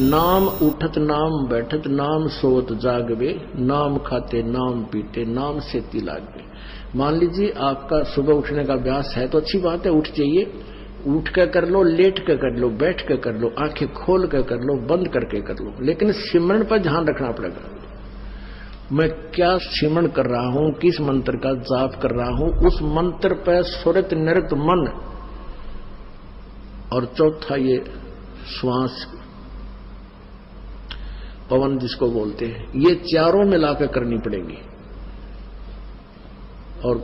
नाम उठत नाम बैठत नाम सोवत जागवे, नाम खाते नाम पीते नाम से तिलागवे। मान लीजिए आपका सुबह उठने का अभ्यास है तो अच्छी बात है, उठ जाइए, उठ कर लो, लेट कर कर लो, बैठ कर कर लो, आंखें खोल कर कर लो, बंद करके कर लो, लेकिन सिमरन पर ध्यान रखना पड़ेगा। मैं क्या सिमरन कर रहा हूं, किस मंत्र का जाप कर रहा हूं, उस मंत्र पर सुरत निरत मन। और चौथा ये श्वास, पवन जिसको बोलते हैं, ये चारों मिलाकर करनी पड़ेगी। और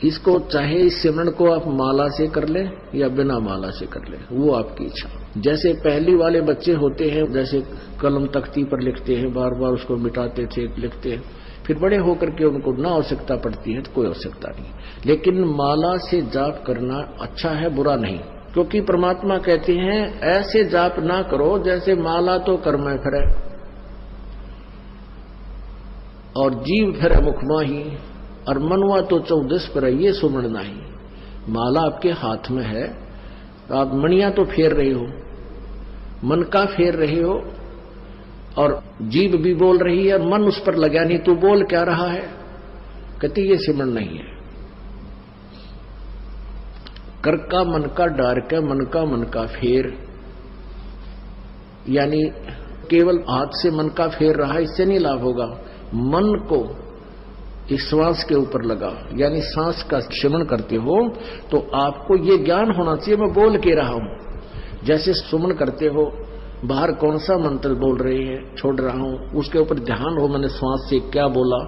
इसको चाहे इस सिमरन को आप माला से कर ले या बिना माला से कर ले, वो आपकी इच्छा। जैसे पहली वाले बच्चे होते हैं, जैसे कलम तख्ती पर लिखते हैं, बार बार उसको मिटाते थे, लिखते हैं, फिर बड़े होकर के उनको ना आवश्यकता पड़ती है तो कोई आवश्यकता नहीं। लेकिन माला से जाप करना अच्छा है, बुरा नहीं, क्योंकि परमात्मा कहते हैं ऐसे जाप ना करो जैसे माला तो कर्म फिरे और जीव फिर मुख माही और मनवा तो 14 पर ये सुमन नहीं। माला आपके हाथ में है, आप मणियां तो फेर रहे हो, मन का फेर रहे हो, और जीभ भी बोल रही है और मन उस पर लगा नहीं, तू बोल क्या रहा है? कहती ये सिमरन नहीं है। कर का मन का डार का मन का फेर, यानी केवल हाथ से मन का फेर रहा, इससे नहीं लाभ होगा। मन को इस श्वास के ऊपर लगा, यानी सांस का सिमरन करते हो तो आपको ये ज्ञान होना चाहिए मैं बोल के रहा हूं। जैसे सुमन करते हो, बाहर कौन सा मंत्र बोल रहे हैं, छोड़ रहा हूं, उसके ऊपर ध्यान हो मैंने श्वास से क्या बोला।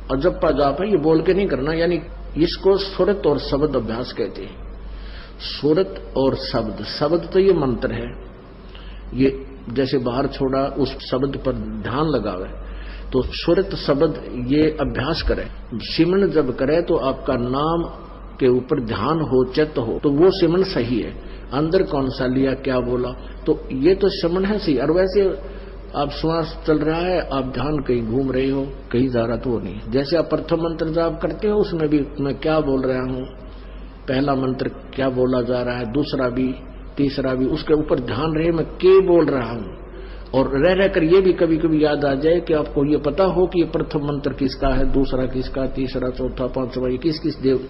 और जप्पा जाप है, ये बोल के नहीं करना, यानी इसको सुरत और शब्द अभ्यास कहते हैं। सुरत और शब्द, शब्द तो ये मंत्र है, ये जैसे बाहर छोड़ा उस शब्द पर ध्यान लगावे, तो सुरत शब्द ये अभ्यास करे। सिमरन जब करे तो आपका नाम के ऊपर ध्यान हो, चित्त हो, तो वो सिमरन सही है। अंदर कौन सा लिया, क्या बोला, तो ये तो सिमरन है सही। और वैसे आप श्वास चल रहा है, आप ध्यान कहीं घूम रहे हो, कहीं जा रहा तो वो नहीं। जैसे आप प्रथम मंत्र जाप करते हो, उसमें भी मैं क्या बोल रहा हूं, पहला मंत्र क्या बोला जा रहा है, दूसरा भी, तीसरा भी, उसके ऊपर ध्यान रहे मैं क्या बोल रहा हूं। और रह रहकर ये भी कभी कभी याद आ जाए कि आपको ये पता हो कि ये प्रथम मंत्र किसका है, दूसरा किसका, तीसरा, चौथा, पांचवा, ये किस किस देव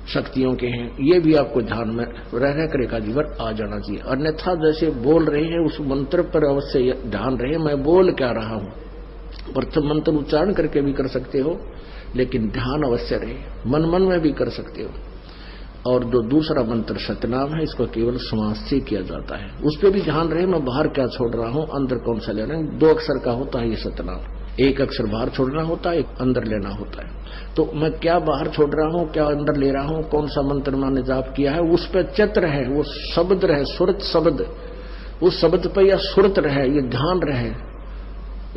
शक्तियों के हैं, ये भी आपको ध्यान में रह रहकर एक जीवन आ जाना चाहिए। अन्यथा जैसे बोल रहे हैं उस मंत्र पर अवश्य ध्यान रहे मैं बोल क्या रहा हूं। प्रथम मंत्र उच्चारण करके भी कर सकते हो, लेकिन ध्यान अवश्य रहे, मन मन में भी कर सकते हो। और जो दूसरा मंत्र सतनाम है, इसको केवल श्वास से किया जाता है, उस पर भी ध्यान रहे मैं बाहर क्या छोड़ रहा हूं, अंदर कौन सा लेना है। 2 अक्षर का होता है ये सतनाम, 1 अक्षर बाहर छोड़ना होता है, 1 अंदर लेना होता है। तो मैं क्या बाहर छोड़ रहा हूं, क्या अंदर ले रहा हूं, कौन सा मंत्र मैंने जाप किया है, उस पर चित्र है, वो शब्द रहे, सुरत शब्द, उस शब्द पर या सुरत रहे, ये ध्यान रहे,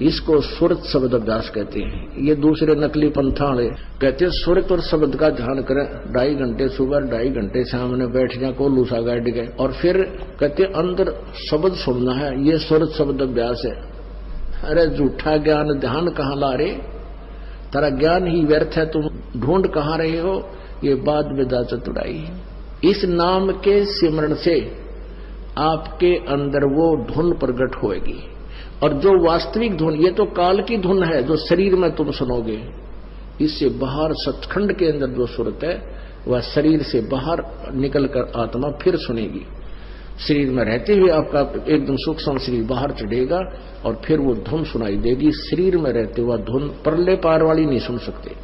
इसको सुरत शब्द अभ्यास कहते हैं। ये दूसरे नकली पंथाड़े कहते हैं सुरत और शब्द का ध्यान करें, 2.5 घंटे सुबह, 2.5 घंटे सामने बैठ जाए, को लूसा गाड़ गए, और फिर कहते अंदर शब्द सुनना है, ये सुरत शब्द अभ्यास है। अरे झूठा ज्ञान, ध्यान कहाँ ला रहे, तेरा ज्ञान ही व्यर्थ है, तुम ढूंढ कहाँ रहे हो, ये बाद में जा चतुराई। इस नाम के सिमरण से आपके अंदर वो धुन प्रकट होएगी, और जो वास्तविक धुन, ये तो काल की धुन है जो शरीर में तुम सुनोगे, इससे बाहर सचखंड के अंदर जो सुरत है वह शरीर से बाहर निकलकर आत्मा फिर सुनेगी। शरीर में रहते हुए आपका एकदम सूक्ष्म शरीर बाहर चढ़ेगा और फिर वो धुन सुनाई देगी। शरीर में रहते हुआ धुन परले पार वाली नहीं सुन सकते।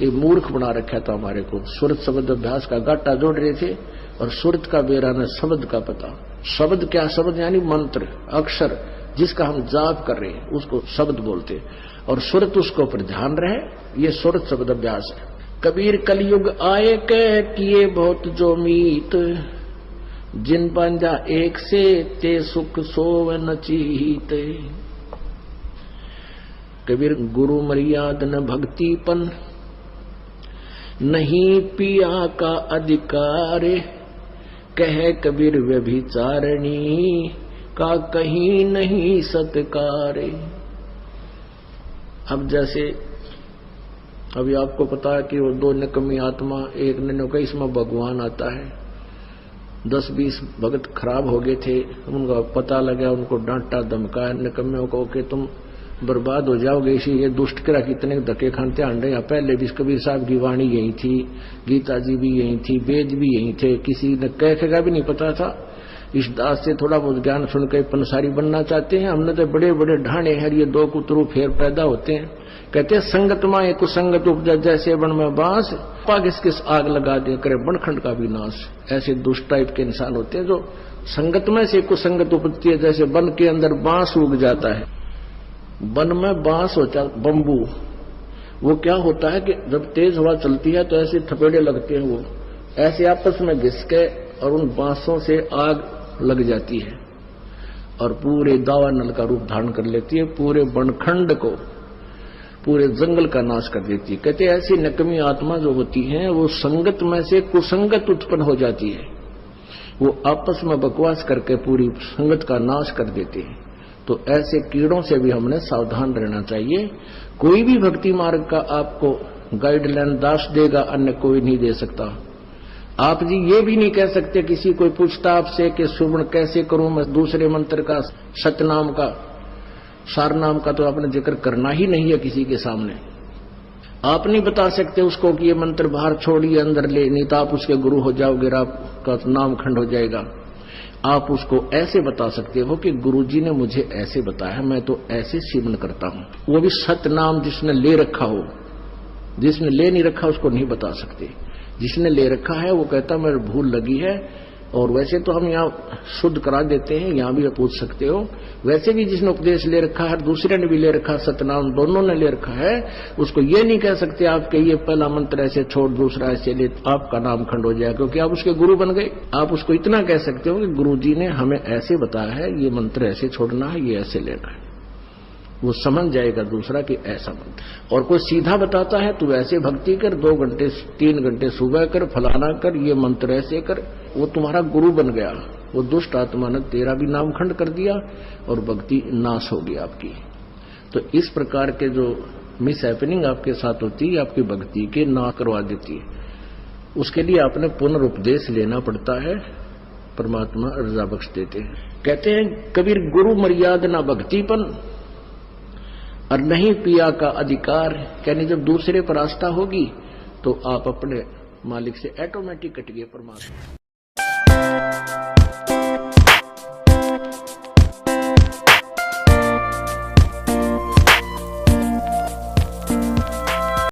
ये मूर्ख बना रखा था हमारे को, सुरत शब्द अभ्यास का गाटा जोड़ रहे थे और सुरत का बेरा न शब्द का पता। शब्द क्या, शब्द यानी मंत्र, अक्षर, जिसका हम जाप कर रहे हैं उसको शब्द बोलते, और सुरत उसके ऊपर ध्यान रहे, ये सुरत शब्द अभ्यास है। कबीर कलयुग आए कह किए बहुत जो मीत, जिन पंजा एक से ते सुख सोव न चीत। कबीर गुरु मर्याद न भक्तिपन, नहीं पिया का अधिकार, कह कबीर व्यभिचारणी का कहीं नहीं सत्कार। अब जैसे अभी आपको पता है कि वो 2 निकम्मी आत्मा, एक ने कहा इसमें भगवान आता है, 10-20 भगत खराब हो गए थे, उनका पता लगा, उनको डांटा धमकाया निकम्मों को कि तुम बर्बाद हो जाओगे, इसी ये दुष्ट करा कितने धक्के खाते आंडे। या पहले भी कबीर साहब की वाणी यही थी, गीता जी भी यही थी, वेद भी यही थे, किसी ने कह का भी नहीं पता था। इस दास से थोड़ा बहुत ज्ञान सुन के पंसारी बनना चाहते हैं। हमने तो बड़े बड़े ढाणे हैं, ये 2 कुतरू फेर पैदा होते हैं। कहते हैं संगत माए कुसंगत उपजा, जैसे बन में बांस किस किस आग लगा दे करे बनखंड का भी नाश। ऐसे दुष्ट टाइप के इंसान होते हैं जो संगत में से कुसंगत उपजती है। जैसे वन के अंदर बांस उग जाता है, वन में बांस होता है बम्बू, वो क्या होता है कि जब तेज हवा चलती है तो ऐसे थपेड़े लगते हैं, वो ऐसे आपस में घिस के और उन बांसों से आग लग जाती है और पूरे दावानल का रूप धारण कर लेती है, पूरे बनखंड को, पूरे जंगल का नाश कर देती है। कहते हैं ऐसी नकमी आत्मा जो होती है वो संगत में से कुसंगत उत्पन्न हो जाती है, वो आपस में बकवास करके पूरी संगत का नाश कर देते हैं। तो ऐसे कीड़ों से भी हमने सावधान रहना चाहिए। कोई भी भक्ति मार्ग का आपको गाइडलाइन दास देगा, अन्य कोई नहीं दे सकता। आप जी ये भी नहीं कह सकते, किसी कोई पूछता आपसे कि सुवर्ण कैसे करूं मैं, दूसरे मंत्र का सतनाम का सारनाम का तो आपने जिक्र करना ही नहीं है किसी के सामने। आप नहीं बता सकते उसको कि ये मंत्र बाहर छोड़िए अंदर ले, नहीं तो आप उसके गुरु हो जाओगे, आपका नाम खंड हो जाएगा। आप उसको ऐसे बता सकते हो कि गुरुजी ने मुझे ऐसे बताया, मैं तो ऐसे सेवन करता हूं। वो भी सतनाम जिसने ले रखा हो, जिसने ले नहीं रखा उसको नहीं बता सकते। जिसने ले रखा है वो कहता मेरे भूल लगी है। और वैसे तो हम यहाँ शुद्ध करा देते हैं, यहाँ भी आप पूछ सकते हो। वैसे भी जिसने उपदेश ले रखा है, दूसरे ने भी ले रखा, सतनाम दोनों ने ले रखा है, उसको ये नहीं कह सकते आप कि ये पहला मंत्र ऐसे छोड़ दूसरा ऐसे ले, आपका नाम खंड हो जाए, क्योंकि आप उसके गुरु बन गए। आप उसको इतना कह सकते हो कि गुरु जी ने हमें ऐसे बताया है, ये मंत्र ऐसे छोड़ना है, ये ऐसे लेना है। वो समझ जाएगा दूसरा कि ऐसा मंत्र। और कोई सीधा बताता है तो ऐसे भक्ति कर, 2 घंटे 3 घंटे सुबह कर, फलाना कर, ये मंत्र ऐसे कर, वो तुम्हारा गुरु बन गया। वो दुष्ट आत्मा ने तेरा भी नाम खंड कर दिया और भक्ति नाश होगी आपकी। तो इस प्रकार के जो मिस हैपनिंग आपके साथ होती है, आपकी भक्ति के ना करवा देती है। उसके लिए आपने पुनरुपदेश लेना पड़ता है, परमात्मा रजा बख्श देते हैं। कहते हैं कबीर गुरु मर्यादा ना भक्तिपन और नहीं पिया का अधिकार। यानी जब दूसरे पर आस्था होगी तो आप अपने मालिक से ऑटोमेटिक कट गए परमात्मा।